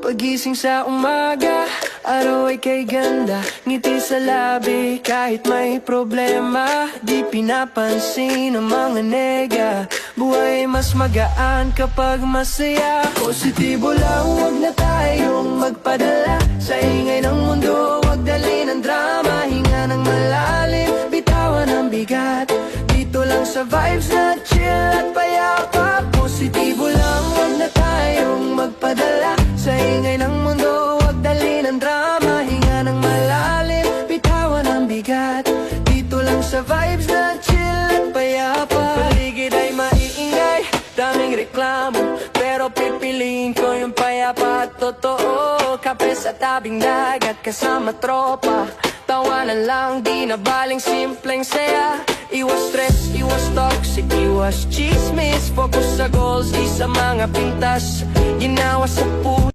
Pagising sa umaga, araw ay kay ganda. Ngiti sa labi kahit may problema. Di pinapansin ang mga nega. Buhay mas magaan kapag masaya. Positibo lang, huwag na tayong magpadala sa ingay ng mundo, huwag dali ng drama. Hinga ng malalim, bitawan ang bigat. Dito lang sa vibes na chill at payapa. Positibo lang, huwag na tayong magpadala sa ingay ng mundo, huwag dali ng drama. Hinga ng malalim, bitawan ang bigat. Dito lang sa vibes na chill at payapa. Paligid ay maiingay, daming reklamo, pero pipiliin ko yung payapa at totoo. Kape sa tabing dagat kasama tropa, tawanan lang, di na baling simpleng saya. Iwas stress, iwas toxic, iwas chismis. Focus sa goals, di sa mga pintas. Ginawa sa puso